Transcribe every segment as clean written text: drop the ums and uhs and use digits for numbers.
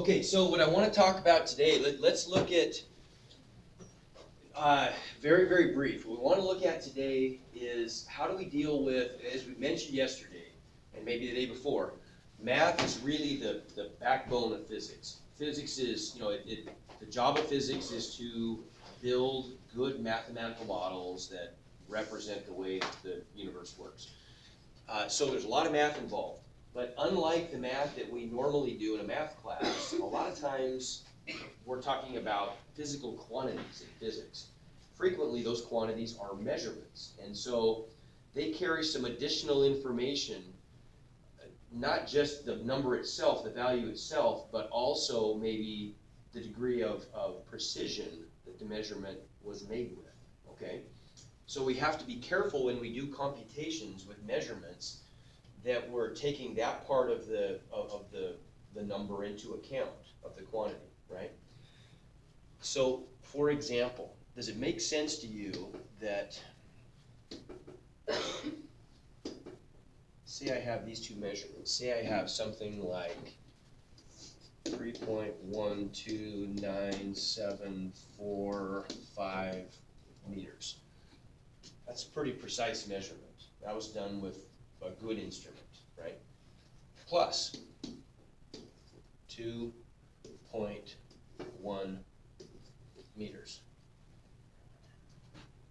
Okay, so what I want to talk about today, let's look at, very, very brief. What we want to look at today is how do we deal with, as we mentioned yesterday, and maybe the day before, math is really the backbone of physics. Physics is, the job of physics is to build good mathematical models that represent the way the universe works. So there's a lot of math involved. But unlike the math that we normally do in a math class, a lot of times we're talking about physical quantities in physics. Frequently, those quantities are measurements. And so they carry some additional information, not just the number itself, the value itself, but also maybe the degree of precision that the measurement was made with, okay? So we have to be careful when we do computations with measurements that we're taking that part of the number into account, of the quantity, right? So, for example, does it make sense to you that, say I have these two measurements, say I have something like 3.1297455 meters. That's a pretty precise measurement. That was done with a good instrument, right? Plus 2.1 meters.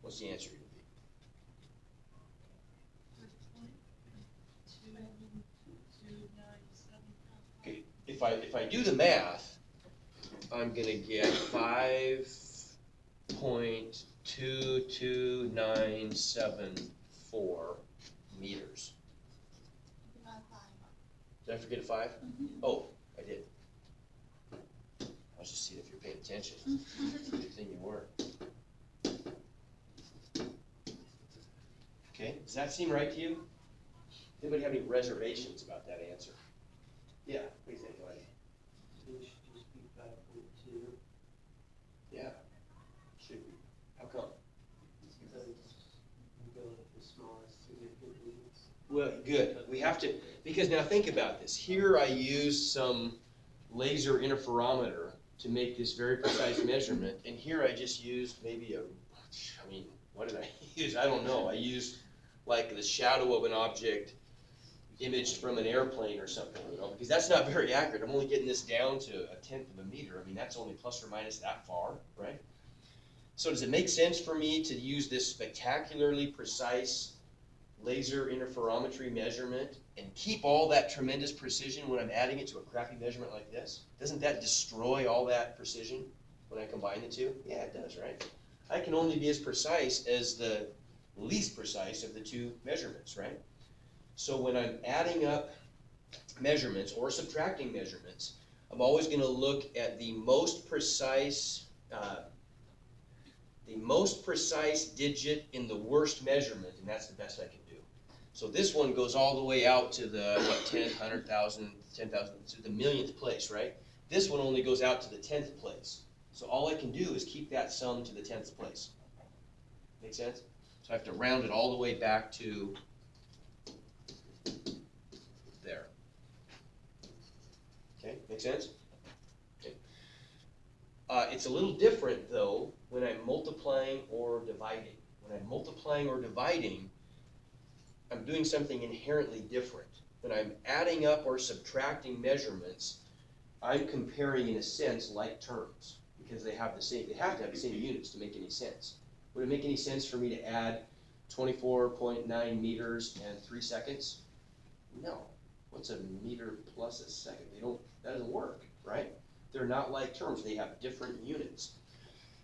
What's the answer going to be? Okay, if I do the math, I'm going to get 5.22974 meters. Did I forget a 5? Mm-hmm. Oh, I did. I was just seeing if you're paying attention. Good thing you were. Okay, does that seem right to you? Anybody have any reservations about that answer? Yeah, what do you think, Elijah? It should just be 5.2. Yeah, should be. How come? Because you go with the smallest significant units. Well, good. We have to, because now think about this. Here I used some laser interferometer to make this very precise measurement, and here I just used maybe what did I use? I don't know. I used like the shadow of an object imaged from an airplane or something, because that's not very accurate. I'm only getting this down to 1/10 of a meter. I mean, that's only plus or minus that far, right? So does it make sense for me to use this spectacularly precise laser interferometry measurement and keep all that tremendous precision when I'm adding it to a crappy measurement like this? Doesn't that destroy all that precision when I combine the two? Yeah, it does, right? I can only be as precise as the least precise of the two measurements, right? So when I'm adding up measurements or subtracting measurements, I'm always going to look at the most precise digit in the worst measurement, and that's the best I can do. So this one goes all the way out to the 10th, 100,000, 10,000, to the millionth place, right? This one only goes out to the 10th place. So all I can do is keep that sum to the 10th place. Make sense? So I have to round it all the way back to there. Okay, make sense? Okay. It's a little different, though, when I'm multiplying or dividing. When I'm multiplying or dividing, I'm doing something inherently different. When I'm adding up or subtracting measurements, I'm comparing, in a sense, like terms, because they have to have the same units to make any sense. Would it make any sense for me to add 24.9 meters and 3 seconds? No. What's a meter plus a second? That doesn't work, right? They're not like terms. They have different units.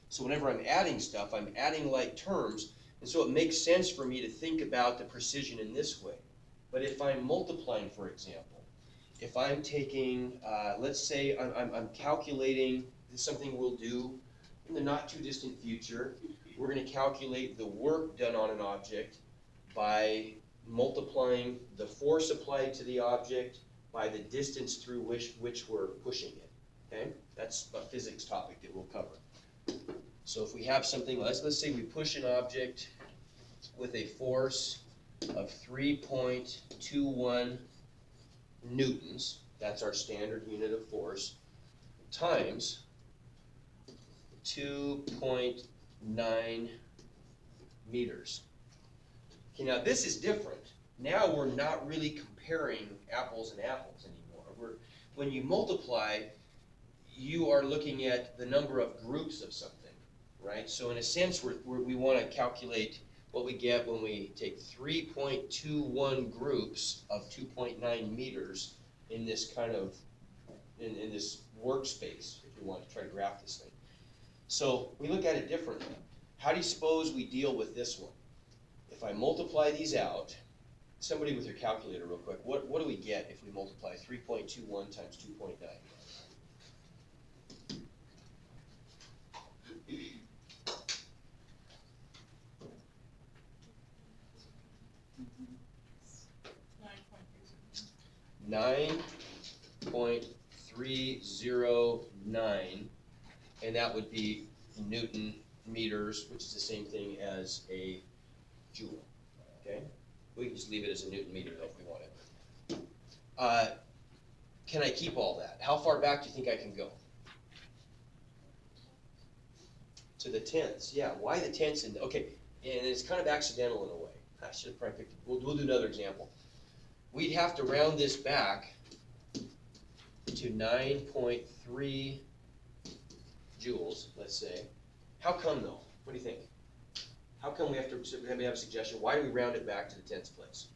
So whenever I'm adding stuff, I'm adding like terms, and so it makes sense for me to think about the precision in this way. But if I'm multiplying, for example, if I'm taking, let's say I'm calculating, this is something we'll do in the not too distant future. We're going to calculate the work done on an object by multiplying the force applied to the object by the distance through which we're pushing it. Okay? That's a physics topic that we'll cover. So if we have something, let's say we push an object with a force of 3.21 newtons. That's our standard unit of force. times 2.9 meters. Okay, now this is different. Now we're not really comparing apples and apples anymore. When you multiply, you are looking at the number of groups of something, right? So in a sense, we want to calculate what we get when we take 3.21 groups of 2.9 meters in this kind of, in this workspace, if you want to try to graph this thing. So we look at it differently. How do you suppose we deal with this one? If I multiply these out, somebody with your calculator real quick, what do we get if we multiply 3.21 times 2.9? 9.309, and that would be Newton meters, which is the same thing as a joule, okay? We can just leave it as a Newton meter though if we want it. Can I keep all that? How far back do you think I can go? To the tenths, yeah. Why the tenths? Okay, and it's kind of accidental in a way. I should have probably picked it. We'll do another example. We'd have to round this back to 9.3 joules, let's say. How come though? What do you think? How come we have to have a suggestion? Why do we round it back to the tenths place?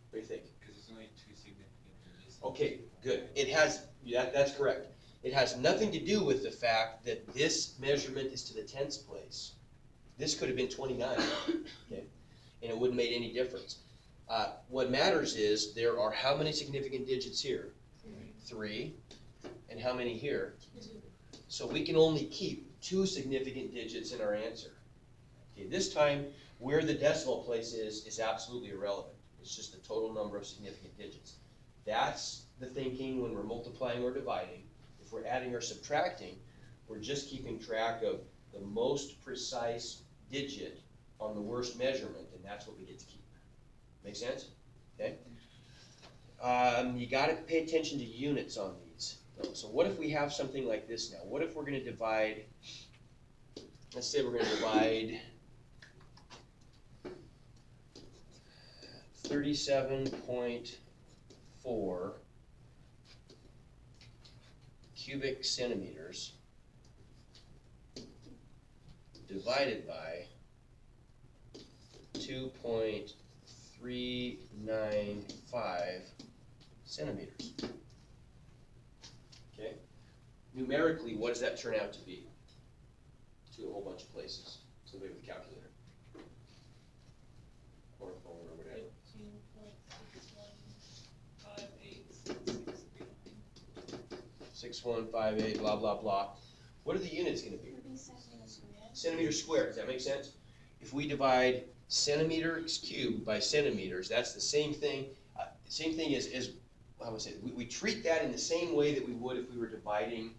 What do you think? Because it's only two significant digits. Okay, good. It has, yeah, that's correct. It has nothing to do with the fact that this measurement is to the tenths place. This could have been 29, okay, and it wouldn't have made any difference. What matters is there are how many significant digits here? 3. And how many here? 2. So we can only keep 2 significant digits in our answer. Okay, this time, where the decimal place is absolutely irrelevant. It's just the total number of significant digits. That's the thinking when we're multiplying or dividing. If we're adding or subtracting, we're just keeping track of the most precise digit on the worst measurement, and that's what we get to keep. Make sense? Okay? You gotta pay attention to units on these. So what if we have something like this now? What if we're gonna divide, let's say we're gonna divide 37.4 cubic centimeters divided by 2.395 centimeters. Okay? Numerically, what does that turn out to be? To a whole bunch of places. Somebody with a calculator. Or a phone or whatever. 6158, blah, blah, blah. What are the units going to be? Centimeters squared. Does that make sense? If we divide centimeters cubed by centimeters, that's the same thing. Same thing as how would I say it? We treat that in the same way that we would if we were dividing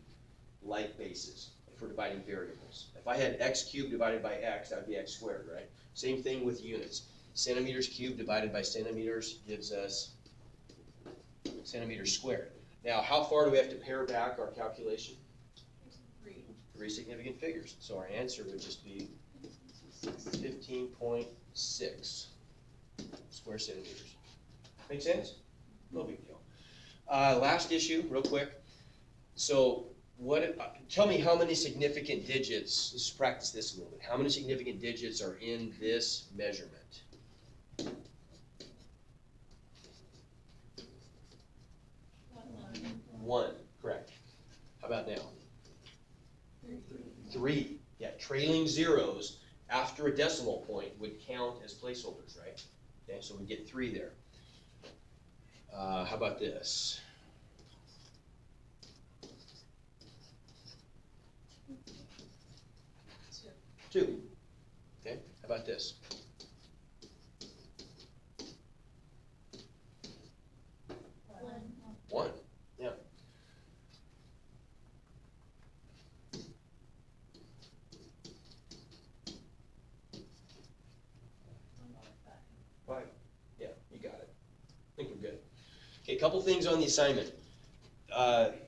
like bases, if we're dividing variables. If I had x cubed divided by x, that would be x squared, right? Same thing with units. Centimeters cubed divided by centimeters gives us centimeters squared. Now, how far do we have to pare back our calculation? 3 significant figures. So our answer would just be 15.6 square centimeters. Make sense? No big deal. Last issue, real quick. So tell me how many significant digits, let's practice this a little bit. How many significant digits are in this measurement? 1, correct. How about now? 3. Yeah, trailing zeros after a decimal point would count as placeholders, right? Okay, so we get 3 there. How about this? 2. Okay, how about this? 1. Yeah. Right. Yeah, you got it. I think we're good. Okay, a couple things on the assignment.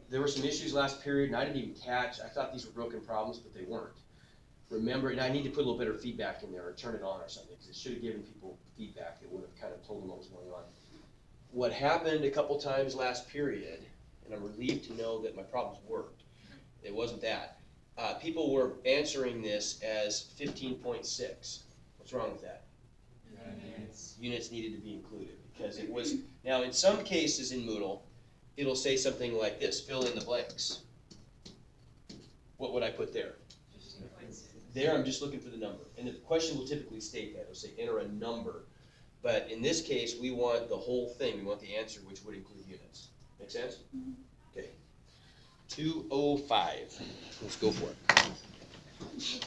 There were some issues last period, and I didn't even catch, I thought these were broken problems, but they weren't. Remember, and I need to put a little better feedback in there, or turn it on or something, because it should have given people feedback that would have kind of told them what was going on. What happened a couple times last period, and I'm relieved to know that my problems worked, it wasn't that. People were answering this as 15.6. What's wrong with that? Units needed to be included, because it was, now in some cases in Moodle, it'll say something like this, fill in the blanks. What would I put there? There, I'm just looking for the number, and the question will typically state that, it'll say enter a number. But in this case, we want the whole thing, we want the answer, which would include units. Make sense? Okay. 205, let's go for it.